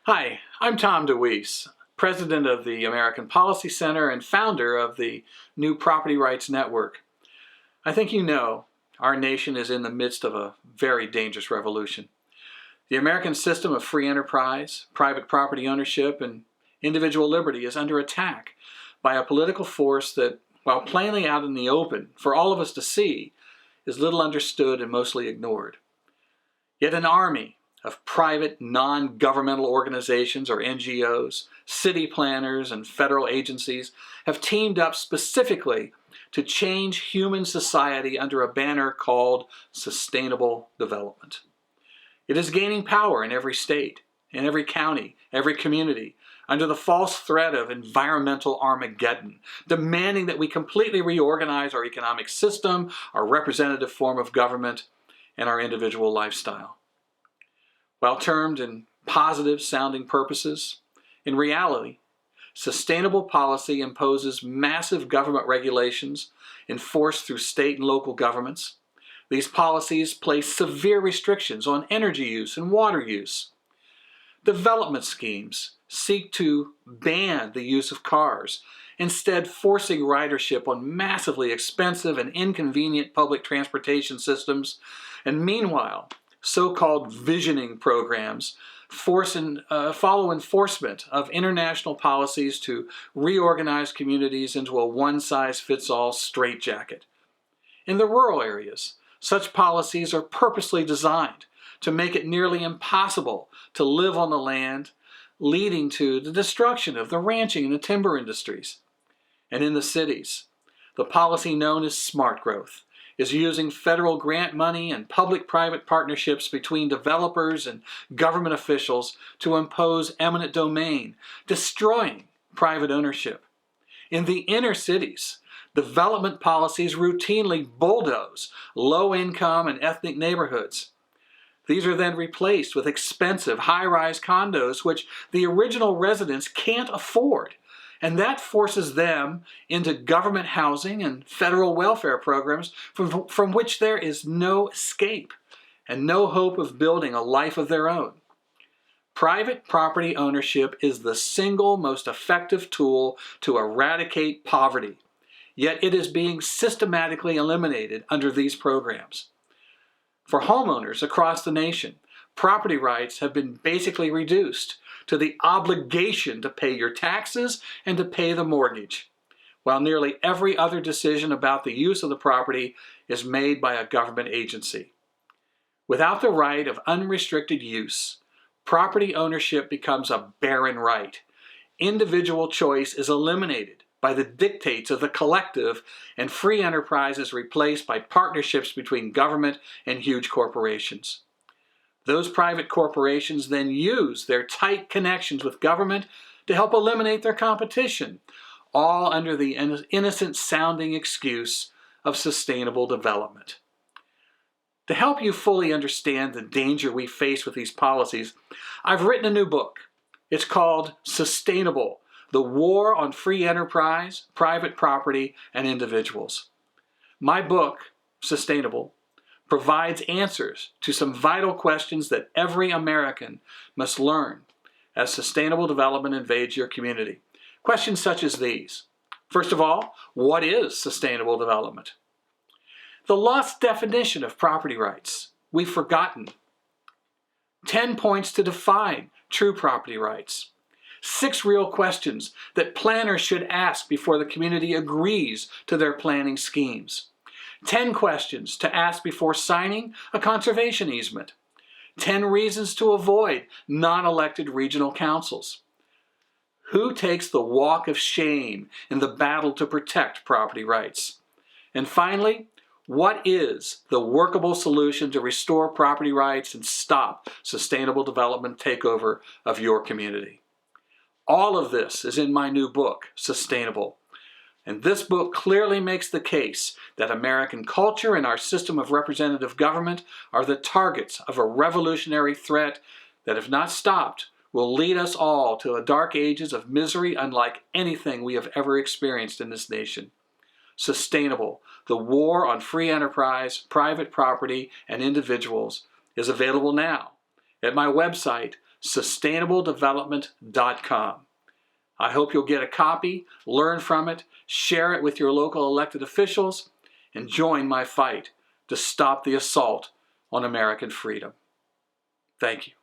Hi, I'm Tom DeWeese, president of the American Policy Center and founder of the New Property Rights Network. I think you know our nation is in the midst of a very dangerous revolution. The American system of free enterprise, private property ownership, and individual liberty is under attack by a political force that, while plainly out in the open for all of us to see, is little understood and mostly ignored. Yet an army of private, non-governmental organizations, or NGOs, city planners, and federal agencies have teamed up specifically to change human society under a banner called sustainable development. It is gaining power in every state, in every county, every community, under the false threat of environmental Armageddon, demanding that we completely reorganize our economic system, our representative form of government, and our individual lifestyle. While termed in positive-sounding purposes, in reality, sustainable policy imposes massive government regulations enforced through state and local governments. These policies place severe restrictions on energy use and water use. Development schemes seek to ban the use of cars, instead forcing ridership on massively expensive and inconvenient public transportation systems, and meanwhile, so-called visioning programs follow enforcement of international policies to reorganize communities into a one-size-fits-all straitjacket. In the rural areas, such policies are purposely designed to make it nearly impossible to live on the land, leading to the destruction of the ranching and the timber industries. And in the cities, the policy known as smart growth is using federal grant money and public-private partnerships between developers and government officials to impose eminent domain, destroying private ownership. In the inner cities, development policies routinely bulldoze low-income and ethnic neighborhoods. These are then replaced with expensive high-rise condos which the original residents can't afford, and that forces them into government housing and federal welfare programs from which there is no escape and no hope of building a life of their own. Private property ownership is the single most effective tool to eradicate poverty, yet it is being systematically eliminated under these programs. For homeowners across the nation, property rights have been basically reduced to the obligation to pay your taxes and to pay the mortgage, while nearly every other decision about the use of the property is made by a government agency. Without the right of unrestricted use, property ownership becomes a barren right. Individual choice is eliminated by the dictates of the collective, and free enterprise is replaced by partnerships between government and huge corporations. Those private corporations then use their tight connections with government to help eliminate their competition, all under the innocent-sounding excuse of sustainable development. To help you fully understand the danger we face with these policies, I've written a new book. It's called Sustainable: The War on Free Enterprise, Private Property, and Individuals. My book, Sustainable, provides answers to some vital questions that every American must learn as sustainable development invades your community. Questions such as these. First of all, what is sustainable development? The lost definition of property rights. We've forgotten. 10 points to define true property rights. 6 real questions that planners should ask before the community agrees to their planning schemes. 10 questions to ask before signing a conservation easement. 10 reasons to avoid non-elected regional councils. Who takes the walk of shame in the battle to protect property rights? And finally, what is the workable solution to restore property rights and stop sustainable development takeover of your community? All of this is in my new book, Sustainable. And this book clearly makes the case that American culture and our system of representative government are the targets of a revolutionary threat that, if not stopped, will lead us all to a dark ages of misery unlike anything we have ever experienced in this nation. Sustainable: The War on Free Enterprise, Private Property, and Individuals is available now at my website, sustainabledevelopment.com. I hope you'll get a copy, learn from it, share it with your local elected officials, and join my fight to stop the assault on American freedom. Thank you.